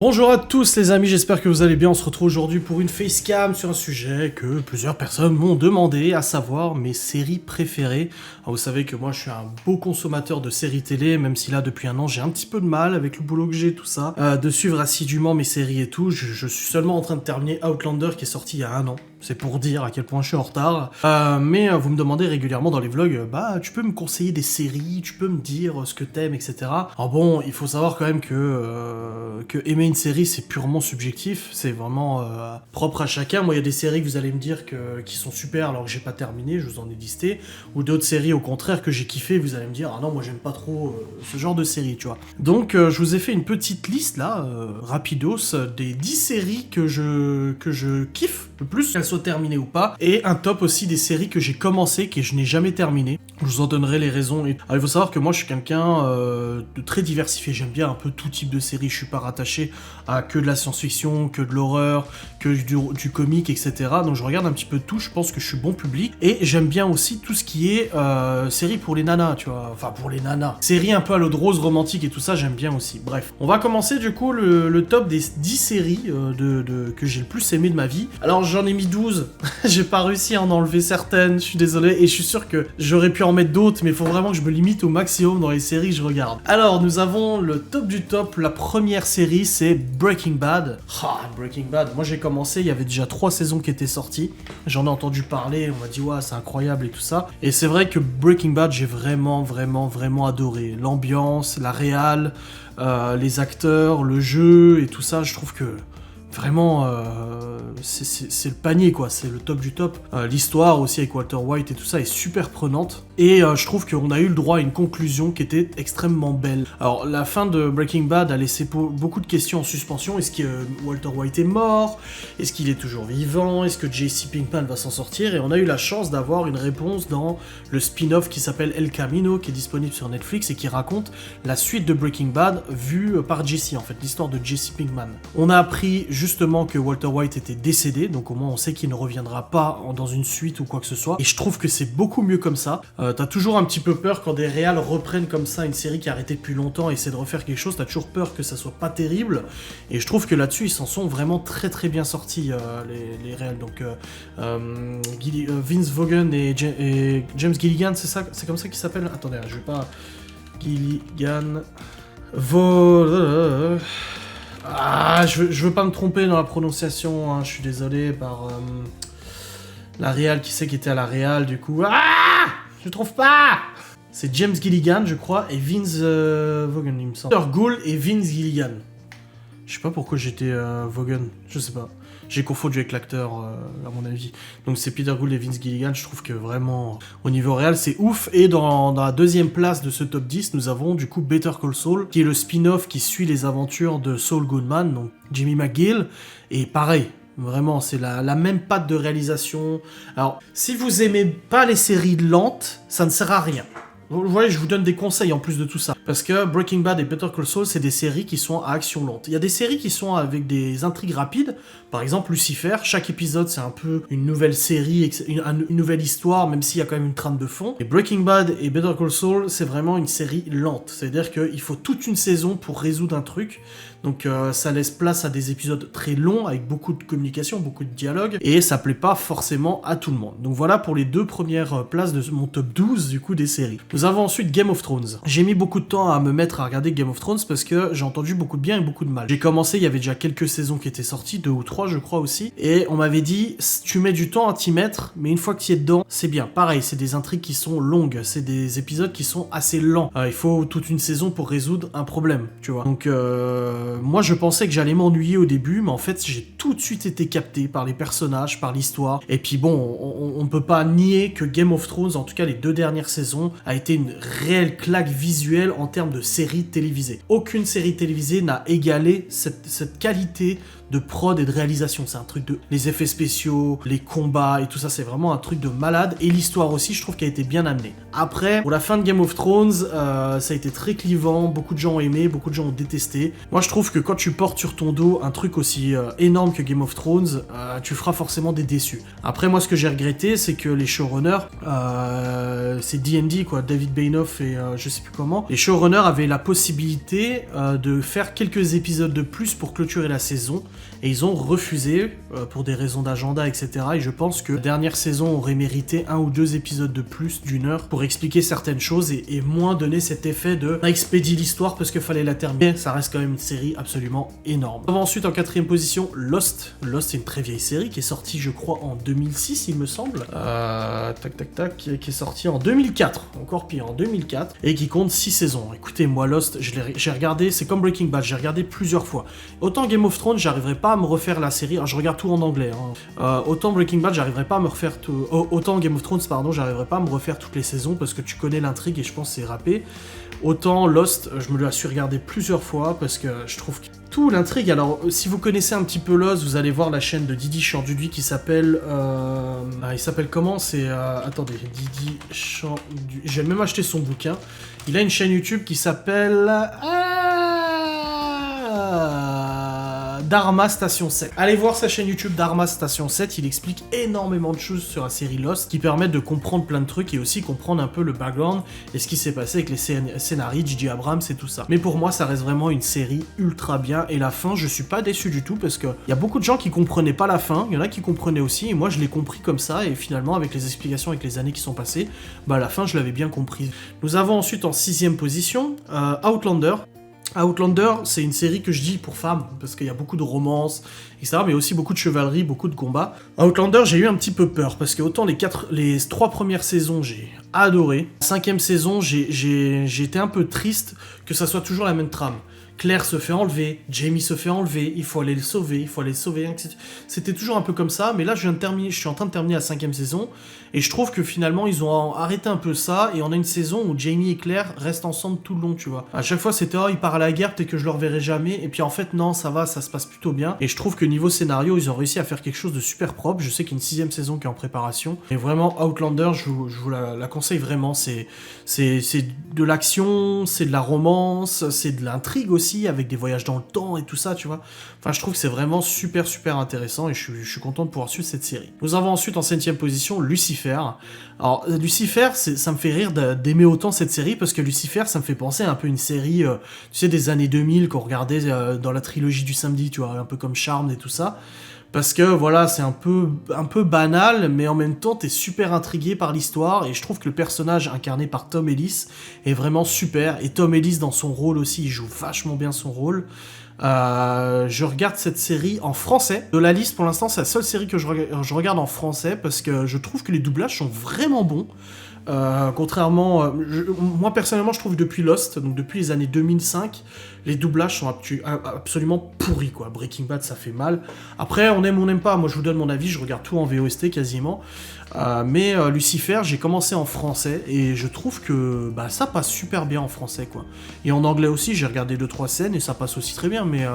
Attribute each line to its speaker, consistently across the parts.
Speaker 1: Bonjour à tous les amis, j'espère que vous allez bien. On se retrouve aujourd'hui pour une facecam sur un sujet que plusieurs personnes m'ont demandé, à savoir mes séries préférées. Alors, vous savez que moi je suis un beau consommateur de séries télé, même si là depuis un an j'ai un petit peu de mal avec le boulot que j'ai, tout ça, de suivre assidûment mes séries et tout. Je suis seulement en train de terminer Outlander qui est sorti il y a un an. C'est pour dire à quel point je suis en retard. Mais vous me demandez régulièrement dans les vlogs, tu peux me conseiller des séries, tu peux me dire ce que t'aimes, etc. Alors bon, il faut savoir quand même que aimer une série c'est purement subjectif, c'est vraiment propre à chacun. Moi il y a des séries que vous allez me dire qui sont super alors que j'ai pas terminé, je vous en ai listé, ou d'autres séries au contraire que j'ai kiffé, vous allez me dire ah non moi j'aime pas trop ce genre de série, tu vois. Donc je vous ai fait une petite liste là, rapidos, des 10 séries que je kiffe le plus, qu'elles soient terminées ou pas, et un top aussi des séries que j'ai commencé, que je n'ai jamais terminé. Je vous en donnerai les raisons. Alors, il faut savoir que moi je suis quelqu'un de très diversifié, j'aime bien un peu tout type de série, je suis pas rattaché à que de la science-fiction, que de l'horreur, que du comique, etc. Donc je regarde un petit peu de tout, je pense que je suis bon public, et j'aime bien aussi tout ce qui est série pour les nanas, tu vois, enfin pour les nanas. Série un peu à l'eau de rose, romantique et tout ça, j'aime bien aussi. Bref, on va commencer du coup le top des 10 séries que j'ai le plus aimé de ma vie. Alors j'en ai mis 12, j'ai pas réussi à en enlever certaines, je suis désolé, et je suis sûr que j'aurais pu en mettre d'autres, mais il faut vraiment que je me limite au maximum dans les séries que je regarde. Alors nous avons le top du top, la première série c'est Breaking Bad. Breaking Bad, moi j'ai commencé, il y avait déjà 3 saisons qui étaient sorties, j'en ai entendu parler, on m'a dit ouais c'est incroyable et tout ça, et c'est vrai que Breaking Bad j'ai vraiment adoré, l'ambiance, la réal, les acteurs, le jeu et tout ça, je trouve que vraiment, c'est le panier quoi, c'est le top du top. L'histoire aussi avec Walter White et tout ça est super prenante. Et je trouve qu'on a eu le droit à une conclusion qui était extrêmement belle. Alors la fin de Breaking Bad a laissé beaucoup de questions en suspension. Est-ce que Walter White est mort? Est-ce qu'il est toujours vivant? Est-ce que Jesse Pinkman va s'en sortir? Et on a eu la chance d'avoir une réponse dans le spin-off qui s'appelle El Camino, qui est disponible sur Netflix et qui raconte la suite de Breaking Bad vue par Jesse, en fait, l'histoire de Jesse Pinkman. On a appris justement que Walter White était décédé, donc au moins on sait qu'il ne reviendra pas dans une suite ou quoi que ce soit, et je trouve que c'est beaucoup mieux comme ça. T'as toujours un petit peu peur quand des réals reprennent comme ça une série qui a arrêté depuis longtemps et essaient de refaire quelque chose, t'as toujours peur que ça soit pas terrible, et je trouve que là-dessus ils s'en sont vraiment très bien sortis, les réals. Donc Vince Vaughn et James Gilligan, c'est comme ça qu'il s'appelle? Attendez, je vais pas... Gilligan... je veux pas me tromper dans la prononciation, hein, je suis désolé par la réal qui était à la réal, du coup. Je trouve pas. C'est James Gilligan, je crois, et Vince Vaughn, il me semble. Peter Gould et Vince Gilligan. Je sais pas pourquoi j'étais Vaughn, je sais pas. J'ai confondu avec l'acteur, à mon avis. Donc c'est Peter Gould et Vince Gilligan, je trouve que vraiment, au niveau réel, c'est ouf. Et dans la deuxième place de ce top 10, nous avons du coup Better Call Saul, qui est le spin-off qui suit les aventures de Saul Goodman, donc Jimmy McGill. Et pareil, vraiment, c'est la même patte de réalisation. Alors, si vous aimez pas les séries lentes, ça ne sert à rien. Vous voyez, je vous donne des conseils en plus de tout ça. Parce que Breaking Bad et Better Call Saul, c'est des séries qui sont à action lente. Il y a des séries qui sont avec des intrigues rapides. Par exemple, Lucifer, chaque épisode, c'est un peu une nouvelle série, une nouvelle histoire, même s'il y a quand même une trame de fond. Et Breaking Bad et Better Call Saul, c'est vraiment une série lente. C'est-à-dire qu'il faut toute une saison pour résoudre un truc. Donc ça laisse place à des épisodes très longs, avec beaucoup de communication, beaucoup de dialogue, et ça plaît pas forcément à tout le monde. Donc voilà pour les 2 premières places de mon top 12 du coup des séries. Nous avons ensuite Game of Thrones. J'ai mis beaucoup de temps à me mettre à regarder Game of Thrones parce que j'ai entendu beaucoup de bien et beaucoup de mal. J'ai commencé, il y avait déjà quelques saisons qui étaient sorties, 2 ou 3 je crois aussi, et on m'avait dit tu mets du temps à t'y mettre, mais une fois que tu es dedans, c'est bien. Pareil, c'est des intrigues qui sont longues, c'est des épisodes qui sont assez lents. Il faut toute une saison pour résoudre un problème, tu vois. Donc moi je pensais que j'allais m'ennuyer au début, mais en fait j'ai tout de suite été capté par les personnages, par l'histoire, et puis bon, on ne peut pas nier que Game of Thrones, en tout cas les 2 dernières saisons, a été une réelle claque visuelle en termes de série télévisée. Aucune série télévisée n'a égalé cette qualité de prod et de réalisation. C'est un truc de... Les effets spéciaux, les combats et tout ça, c'est vraiment un truc de malade. Et l'histoire aussi, je trouve qu'elle a été bien amenée. Après, pour la fin de Game of Thrones, ça a été très clivant. Beaucoup de gens ont aimé, beaucoup de gens ont détesté. Moi, je trouve que quand tu portes sur ton dos un truc aussi énorme que Game of Thrones, tu feras forcément des déçus. Après, moi, ce que j'ai regretté, c'est que les showrunners, c'est D&D, quoi, Dave David Benioff et je sais plus comment, les showrunners avaient la possibilité de faire quelques épisodes de plus pour clôturer la saison, et ils ont refusé pour des raisons d'agenda, etc. Et je pense que la dernière saison aurait mérité 1 ou 2 épisodes de plus d'une heure pour expliquer certaines choses et moins donner cet effet de expédier l'histoire parce qu'il fallait la terminer. Ça reste quand même une série absolument énorme. On va ensuite en 4ème position Lost. Lost, c'est une très vieille série qui est sortie, je crois, en 2006, il me semble. Qui est sortie en 2004, encore pire, en 2004, et qui compte 6 saisons. Écoutez, moi, Lost, j'ai regardé, c'est comme Breaking Bad, j'ai regardé plusieurs fois. Autant Game of Thrones, j'arriverai pas à me refaire la série, alors je regarde tout en anglais, hein. Autant Breaking Bad, j'arriverai pas à me refaire tout... autant Game of Thrones, pardon, j'arriverai pas à me refaire toutes les saisons, parce que tu connais l'intrigue et je pense que c'est râpé. Autant Lost, je me l'ai su regarder plusieurs fois, parce que je trouve que tout l'intrigue. Alors, si vous connaissez un petit peu Lost, vous allez voir la chaîne de Didi Chanduduy qui s'appelle... il s'appelle comment? C'est... attendez, Didi Chanduduy... J'ai même acheté son bouquin. Il a une chaîne YouTube qui s'appelle... Dharma Station 7. Allez voir sa chaîne YouTube Dharma Station 7, il explique énormément de choses sur la série Lost qui permettent de comprendre plein de trucs et aussi comprendre un peu le background et ce qui s'est passé avec les scénarii, J.J. Abrams et tout ça. Mais pour moi, ça reste vraiment une série ultra bien et la fin, je suis pas déçu du tout parce qu'il y a beaucoup de gens qui comprenaient pas la fin, il y en a qui comprenaient aussi et moi je l'ai compris comme ça et finalement avec les explications avec les années qui sont passées, bah la fin je l'avais bien comprise. Nous avons ensuite en 6ème position Outlander. Outlander, c'est une série que je dis pour femmes, parce qu'il y a beaucoup de romances, etc., mais aussi beaucoup de chevalerie, beaucoup de combats. Outlander, j'ai eu un petit peu peur, parce que autant les 3 premières saisons, j'ai adoré. 5ème saison, j'ai été un peu triste que ça soit toujours la même trame. Claire se fait enlever, Jamie se fait enlever, il faut aller le sauver, C'était toujours un peu comme ça, mais là je suis en train de terminer la 5ème saison, et je trouve que finalement ils ont arrêté un peu ça, et on a une saison où Jamie et Claire restent ensemble tout le long, tu vois. À chaque fois c'était ils partent à la guerre, peut-être que je le reverrai jamais, et puis en fait non, ça va, ça se passe plutôt bien, et je trouve que niveau scénario, ils ont réussi à faire quelque chose de super propre. Je sais qu'il y a une 6ème saison qui est en préparation, et vraiment Outlander, je vous la conseille vraiment, c'est de l'action, c'est de la romance, c'est de l'intrigue aussi, avec des voyages dans le temps et tout ça, tu vois. Enfin, je trouve que c'est vraiment super intéressant et je suis content de pouvoir suivre cette série. Nous avons ensuite en 7ème position Lucifer. Alors, Lucifer, ça me fait rire d'aimer autant cette série parce que Lucifer, ça me fait penser à un peu une série, tu sais, des années 2000 qu'on regardait dans la trilogie du samedi, tu vois, un peu comme Charmed et tout ça. Parce que voilà, c'est un peu banal, mais en même temps, t'es super intrigué par l'histoire, et je trouve que le personnage incarné par Tom Ellis est vraiment super, et Tom Ellis dans son rôle aussi, il joue vachement bien son rôle. Je regarde cette série en français. De la liste, pour l'instant, c'est la seule série que je regarde en français, parce que je trouve que les doublages sont vraiment bons. Contrairement, moi personnellement je trouve que depuis Lost, donc depuis les années 2005, les doublages sont absolument pourris quoi. Breaking Bad ça fait mal. Après on aime ou on n'aime pas, moi je vous donne mon avis, je regarde tout en VOST quasiment. Mais Lucifer j'ai commencé en français et je trouve que ça passe super bien en français quoi. Et en anglais aussi j'ai regardé 2-3 scènes et ça passe aussi très bien, mais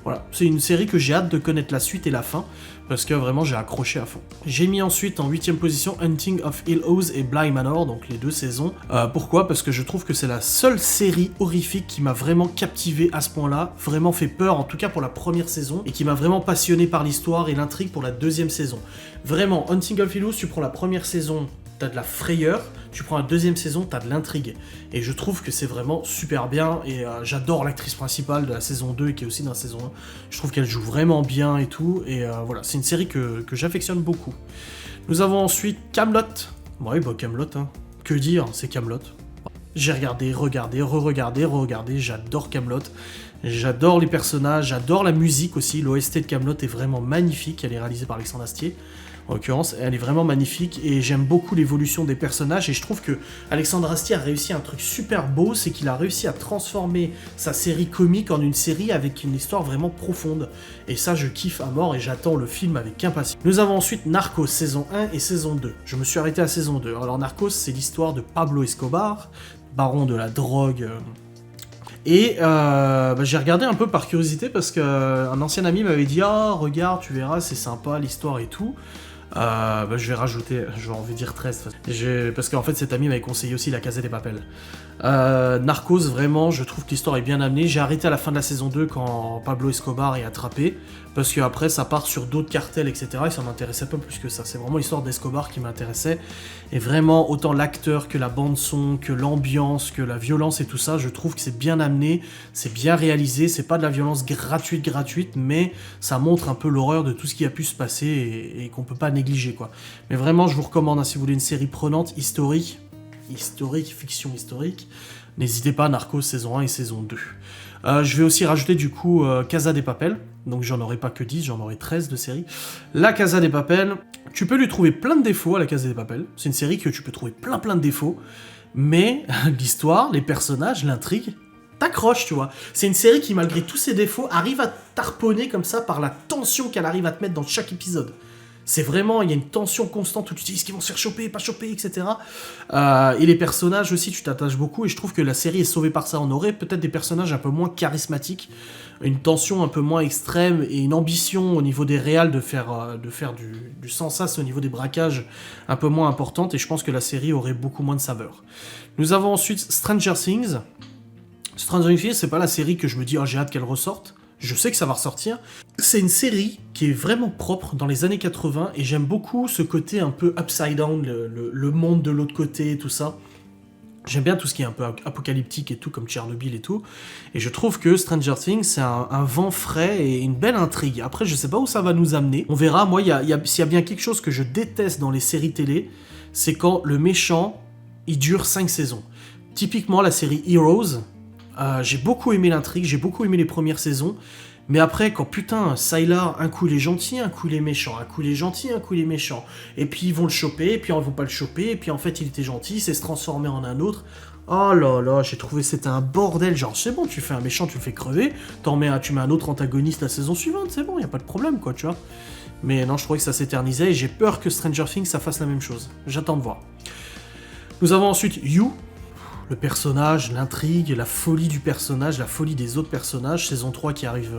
Speaker 1: voilà, c'est une série que j'ai hâte de connaître la suite et la fin. Parce que vraiment j'ai accroché à fond. J'ai mis ensuite en 8ème position Hunting of Hill House et Bly Manor, donc les 2 saisons. Pourquoi? Parce que je trouve que c'est la seule série horrifique qui m'a vraiment captivé à ce point-là, vraiment fait peur, en tout cas pour la première saison, et qui m'a vraiment passionné par l'histoire et l'intrigue pour la 2e saison. Vraiment, Hunting of Hill House, tu prends la première saison, t'as de la frayeur, tu prends la 2e saison, t'as de l'intrigue. Et je trouve que c'est vraiment super bien, et j'adore l'actrice principale de la saison 2, qui est aussi dans la saison 1. Je trouve qu'elle joue vraiment bien et tout, et voilà, c'est une série que j'affectionne beaucoup. Nous avons ensuite Kaamelott. Ouais, Kaamelott, hein. Que dire, c'est Kaamelott. J'ai regardé, re-regardé, j'adore Kaamelott. J'adore les personnages, j'adore la musique aussi. L'OST de Kaamelott est vraiment magnifique, elle est réalisée par Alexandre Astier. En l'occurrence, elle est vraiment magnifique et j'aime beaucoup l'évolution des personnages et je trouve que Alexandre Astier a réussi un truc super beau, c'est qu'il a réussi à transformer sa série comique en une série avec une histoire vraiment profonde. Et ça, je kiffe à mort et j'attends le film avec impatience. Nous avons ensuite Narcos, saison 1 et saison 2. Je me suis arrêté à saison 2. Alors Narcos, c'est l'histoire de Pablo Escobar, baron de la drogue... Et j'ai regardé un peu par curiosité parce qu'un ancien ami m'avait dit « Ah, regarde, tu verras, c'est sympa l'histoire et tout ». Je vais rajouter, j'ai envie de dire 13, parce qu'en fait cet ami m'avait conseillé aussi La Casa des Papel. Narcos, vraiment, je trouve que l'histoire est bien amenée. J'ai arrêté à la fin de la saison 2 quand Pablo Escobar est attrapé, parce qu'après ça part sur d'autres cartels, etc. Et ça m'intéressait pas plus que ça. C'est vraiment l'histoire d'Escobar qui m'intéressait. Et vraiment, autant l'acteur que la bande-son, que l'ambiance, que la violence et tout ça, je trouve que c'est bien amené, c'est bien réalisé. C'est pas de la violence gratuite, mais ça montre un peu l'horreur de tout ce qui a pu se passer et qu'on peut pas négliger, quoi. Mais vraiment, je vous recommande, hein, si vous voulez une série prenante, historique, fiction historique, n'hésitez pas, Narcos saison 1 et saison 2. Je vais aussi rajouter du coup Casa des Papel, donc j'en aurai pas que 10, j'en aurai 13 de séries. La Casa des Papel, tu peux lui trouver plein de défauts à la Casa des Papel, c'est une série que tu peux trouver plein de défauts, mais l'histoire, les personnages, l'intrigue, t'accroches, tu vois. C'est une série qui, malgré tous ses défauts, arrive à t'harponner comme ça par la tension qu'elle arrive à te mettre dans chaque épisode. C'est vraiment, il y a une tension constante où tu te dis, est-ce qu'ils vont se faire choper, pas choper, etc. Et les personnages aussi, tu t'attaches beaucoup, et je trouve que la série est sauvée par ça. On aurait peut-être des personnages un peu moins charismatiques, une tension un peu moins extrême, et une ambition au niveau des réals de faire du sans-sas au niveau des braquages un peu moins importante, et je pense que la série aurait beaucoup moins de saveur. Nous avons ensuite Stranger Things. Stranger Things, c'est pas la série que je me dis, oh, j'ai hâte qu'elle ressorte. Je sais que ça va ressortir. C'est une série qui est vraiment propre dans les années 80 et j'aime beaucoup ce côté un peu upside down, le monde de l'autre côté et tout ça. J'aime bien tout ce qui est un peu apocalyptique et tout, comme Tchernobyl et tout. Et je trouve que Stranger Things, c'est un vent frais et une belle intrigue. Après, je sais pas où ça va nous amener. On verra. Moi, s'il y a bien quelque chose que je déteste dans les séries télé, c'est quand le méchant, il dure 5 saisons. Typiquement, la série Heroes. J'ai beaucoup aimé l'intrigue, j'ai beaucoup aimé les premières saisons, mais après, quand putain, Sylar, un coup il est gentil, un coup il est méchant, un coup il est gentil, un coup il est méchant, et puis ils vont le choper, et puis ils vont pas le choper, et puis en fait il était gentil, il s'est transformé en un autre. Oh là là, j'ai trouvé c'était un bordel, genre c'est bon, tu fais un méchant, tu le fais crever, tu mets un autre antagoniste la saison suivante, c'est bon, y a pas de problème quoi, tu vois. Mais non, je trouvais que ça s'éternisait, et j'ai peur que Stranger Things ça fasse la même chose. J'attends de voir. Nous avons ensuite You. Le personnage, l'intrigue, la folie du personnage, la folie des autres personnages, saison 3 qui arrive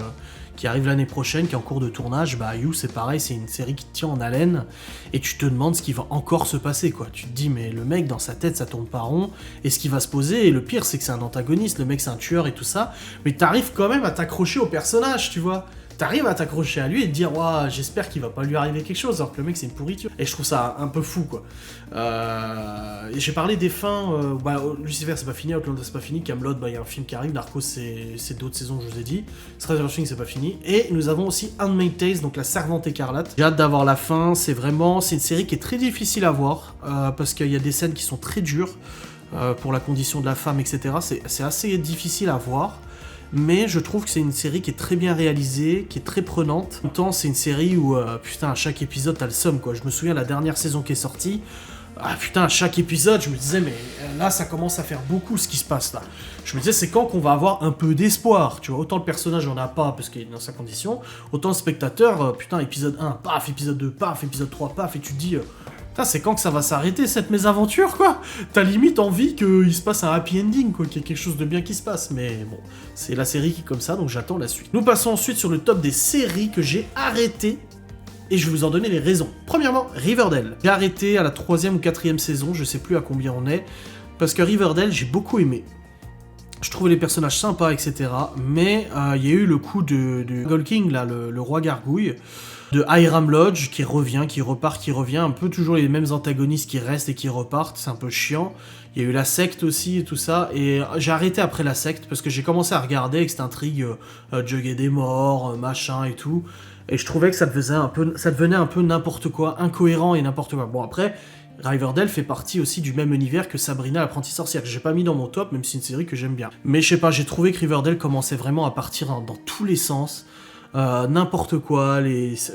Speaker 1: l'année prochaine, qui est en cours de tournage, You c'est pareil, c'est une série qui te tient en haleine, et tu te demandes ce qui va encore se passer, quoi. Tu te dis, mais le mec, dans sa tête, ça tourne pas rond, et ce qui va se poser, et le pire, c'est que c'est un antagoniste, le mec c'est un tueur et tout ça, mais t'arrives quand même à t'accrocher au personnage, tu vois. T'arrives à t'accrocher à lui et te dire, waouh, j'espère qu'il va pas lui arriver quelque chose, alors que le mec c'est une pourriture. Et je trouve ça un peu fou, quoi. J'ai parlé des fins, Lucifer c'est pas fini, Outlander c'est pas fini, Camelot, y a un film qui arrive, Narcos c'est d'autres saisons, je vous ai dit, Stranger Things c'est pas fini, et nous avons aussi Handmaid's Tale, donc la Servante écarlate. J'ai hâte d'avoir la fin, c'est une série qui est très difficile à voir, parce qu'il y a des scènes qui sont très dures, pour la condition de la femme, etc. C'est assez difficile à voir. Mais je trouve que c'est une série qui est très bien réalisée, qui est très prenante. En même temps, c'est une série où, putain, à chaque épisode, t'as le seum, quoi. Je me souviens, la dernière saison qui est sortie, putain, à chaque épisode, je me disais, mais là, ça commence à faire beaucoup ce qui se passe, là. Je me disais, c'est quand qu'on va avoir un peu d'espoir, tu vois. Autant le personnage en a pas, parce qu'il est dans sa condition, autant le spectateur, putain, épisode 1, paf, épisode 2, paf, épisode 3, paf, et tu te dis... Putain, c'est quand que ça va s'arrêter cette mésaventure, quoi. T'as limite envie qu'il se passe un happy ending, quoi, qu'il y ait quelque chose de bien qui se passe. Mais bon, c'est la série qui est comme ça, donc j'attends la suite. Nous passons ensuite sur le top des séries que j'ai arrêtées, et je vais vous en donner les raisons. Premièrement, Riverdale. J'ai arrêté à la 3e ou 4e saison, je sais plus à combien on est, parce que Riverdale, j'ai beaucoup aimé. Je trouvais les personnages sympas, etc. Mais il y a eu le coup de Gold King, là, le roi gargouille, de Hiram Lodge, qui revient, qui repart, qui revient, un peu toujours les mêmes antagonistes qui restent et qui repartent, c'est un peu chiant. Il y a eu la secte aussi et tout ça, et j'ai arrêté après la secte, parce que j'ai commencé à regarder avec cette intrigue Jughead est mort, machin et tout, et je trouvais que ça devenait un peu n'importe quoi, incohérent et n'importe quoi. Bon après, Riverdale fait partie aussi du même univers que Sabrina l'apprentie sorcière, que j'ai pas mis dans mon top, même si c'est une série que j'aime bien. Mais je sais pas, j'ai trouvé que Riverdale commençait vraiment à partir dans tous les sens, n'importe quoi,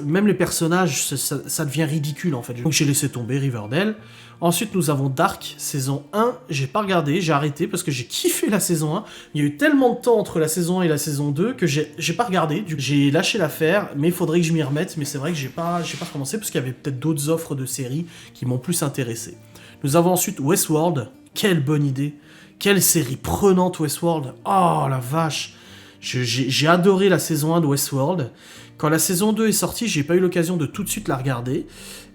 Speaker 1: même les personnages, ça devient ridicule en fait. Donc j'ai laissé tomber Riverdale. Ensuite nous avons Dark, saison 1, j'ai pas regardé, j'ai arrêté parce que j'ai kiffé la saison 1. Il y a eu tellement de temps entre la saison 1 et la saison 2 que j'ai pas regardé, j'ai lâché l'affaire, mais il faudrait que je m'y remette, mais c'est vrai que j'ai pas recommencé parce qu'il y avait peut-être d'autres offres de séries qui m'ont plus intéressé. Nous avons ensuite Westworld, quelle bonne idée, quelle série prenante Westworld, oh la vache. J'ai adoré la saison 1 de Westworld. Quand la saison 2 est sortie, j'ai pas eu l'occasion de tout de suite la regarder.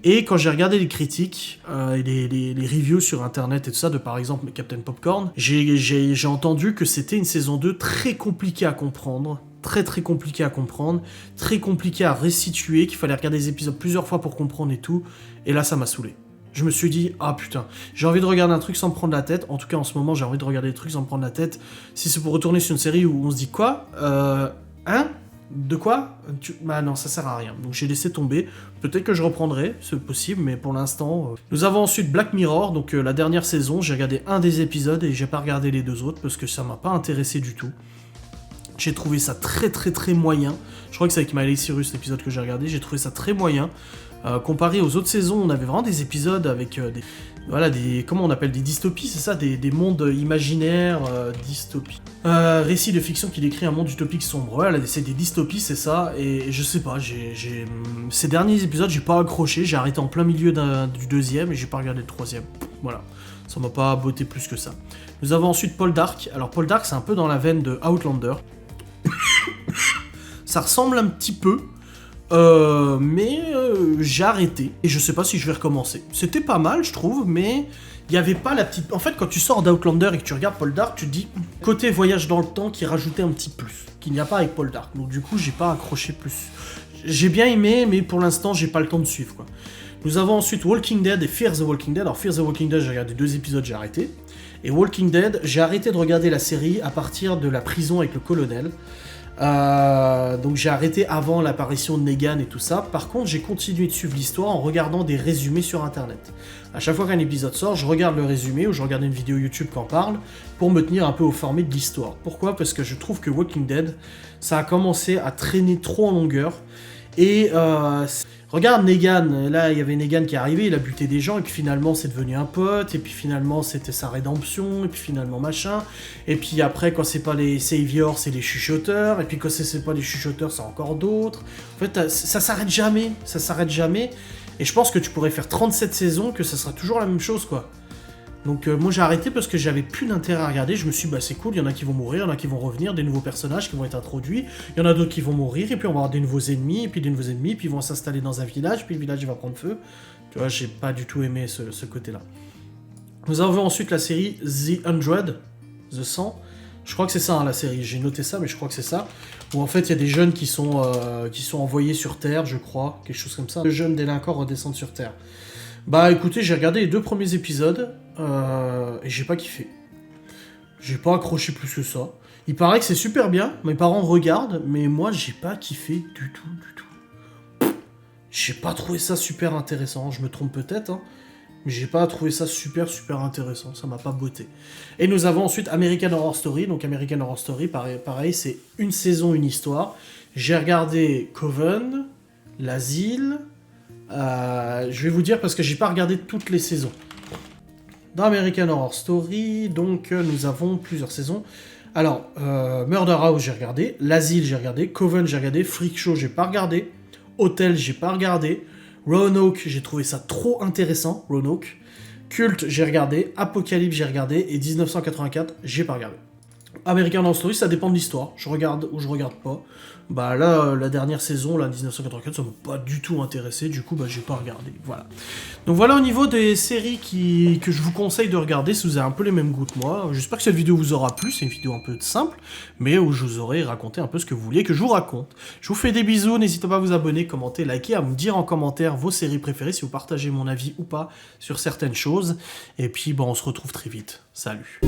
Speaker 1: Et quand j'ai regardé les critiques, et les reviews sur internet et tout ça, de par exemple Captain Popcorn, j'ai entendu que c'était une saison 2 très compliquée à comprendre. Très compliquée à comprendre, très compliquée à restituer, qu'il fallait regarder les épisodes plusieurs fois pour comprendre et tout. Et là, ça m'a saoulé. Je me suis dit, ah putain, j'ai envie de regarder un truc sans me prendre la tête. En tout cas, en ce moment, j'ai envie de regarder des trucs sans me prendre la tête. Si c'est pour retourner sur une série où on se dit quoi hein de quoi Bah non, ça sert à rien. Donc j'ai laissé tomber. Peut-être que je reprendrai, c'est possible, mais pour l'instant... Nous avons ensuite Black Mirror, donc la dernière saison. J'ai regardé un des épisodes et j'ai pas regardé les deux autres parce que ça m'a pas intéressé du tout. J'ai trouvé ça très moyen. Je crois que c'est avec Miley Cyrus l'épisode que j'ai regardé. J'ai trouvé ça très moyen. Comparé aux autres saisons, on avait vraiment des épisodes avec comment on appelle, des dystopies, c'est ça, des mondes imaginaires, dystopies. Récits de fiction qui décrit un monde utopique sombre. Voilà, c'est des dystopies, c'est ça, et je sais pas, ces derniers épisodes, j'ai pas accroché, j'ai arrêté en plein milieu du deuxième, et j'ai pas regardé le troisième. Voilà, ça m'a pas botté plus que ça. Nous avons ensuite Paul Dark. Alors Paul Dark, c'est un peu dans la veine de Outlander. Ça ressemble un petit peu, mais j'ai arrêté et je sais pas si je vais recommencer. C'était pas mal, je trouve, mais il y avait pas la petite... En fait, quand tu sors d'Outlander et que tu regardes Paul Dark, tu te dis côté voyage dans le temps qui rajoutait un petit plus, qu'il n'y a pas avec Paul Dark. Donc du coup, j'ai pas accroché plus. J'ai bien aimé, mais pour l'instant, j'ai pas le temps de suivre, quoi. Nous avons ensuite Walking Dead et Fear the Walking Dead. Alors Fear the Walking Dead, j'ai regardé 2 épisodes, j'ai arrêté. Et Walking Dead, j'ai arrêté de regarder la série à partir de la prison avec le colonel. Donc j'ai arrêté avant l'apparition de Negan et tout ça. Par contre, j'ai continué de suivre l'histoire en regardant des résumés sur internet. À chaque fois qu'un épisode sort, je regarde le résumé ou je regarde une vidéo YouTube qui en parle pour me tenir un peu au format de l'histoire. Pourquoi ? Parce que je trouve que Walking Dead, ça a commencé à traîner trop en longueur. Et regarde Negan, là il y avait Negan qui est arrivé, il a buté des gens, et puis finalement c'est devenu un pote, et puis finalement c'était sa rédemption, et puis finalement machin, et puis après quand c'est pas les saviors, c'est les chuchoteurs, et puis quand c'est pas les chuchoteurs, c'est encore d'autres. En fait, ça s'arrête jamais, et je pense que tu pourrais faire 37 saisons, que ça sera toujours la même chose, quoi. Donc moi j'ai arrêté parce que j'avais plus d'intérêt à regarder, je me suis dit bah c'est cool, il y en a qui vont mourir, il y en a qui vont revenir, des nouveaux personnages qui vont être introduits, il y en a d'autres qui vont mourir, et puis on va avoir des nouveaux ennemis, et puis des nouveaux ennemis, puis ils vont s'installer dans un village, puis le village il va prendre feu. Tu vois, j'ai pas du tout aimé ce côté-là. Nous avons ensuite la série The 100, je crois que c'est ça hein, la série, j'ai noté ça mais je crois que c'est ça, où en fait il y a des jeunes qui sont envoyés sur Terre, je crois, quelque chose comme ça, de jeunes délinquants redescendent sur Terre. Bah écoutez, j'ai regardé les 2 premiers épisodes, et j'ai pas kiffé. J'ai pas accroché plus que ça. Il paraît que c'est super bien, mes parents regardent, mais moi j'ai pas kiffé du tout. J'ai pas trouvé ça super intéressant, je me trompe peut-être, hein, mais j'ai pas trouvé ça super intéressant, ça m'a pas botté. Et nous avons ensuite American Horror Story, donc American Horror Story, pareil c'est une saison, une histoire. J'ai regardé Coven, L'Asile... je vais vous dire parce que j'ai pas regardé toutes les saisons. Dans American Horror Story, donc nous avons plusieurs saisons. Alors, Murder House j'ai regardé, L'Asile j'ai regardé, Coven j'ai regardé, Freak Show j'ai pas regardé, Hotel j'ai pas regardé, Roanoke j'ai trouvé ça trop intéressant, Roanoke, Culte j'ai regardé, Apocalypse j'ai regardé, et 1984 j'ai pas regardé. American Horror Story, ça dépend de l'histoire. Je regarde ou je regarde pas. Bah là, la dernière saison, là, 1984, ça m'a pas du tout intéressé. Du coup, bah j'ai pas regardé. Voilà. Donc voilà au niveau des séries que je vous conseille de regarder si vous avez un peu les mêmes goûts que moi. J'espère que cette vidéo vous aura plu. C'est une vidéo un peu simple, mais où je vous aurai raconté un peu ce que vous vouliez que je vous raconte. Je vous fais des bisous. N'hésitez pas à vous abonner, commenter, liker, à me dire en commentaire vos séries préférées, si vous partagez mon avis ou pas sur certaines choses. Et puis, bah, on se retrouve très vite. Salut.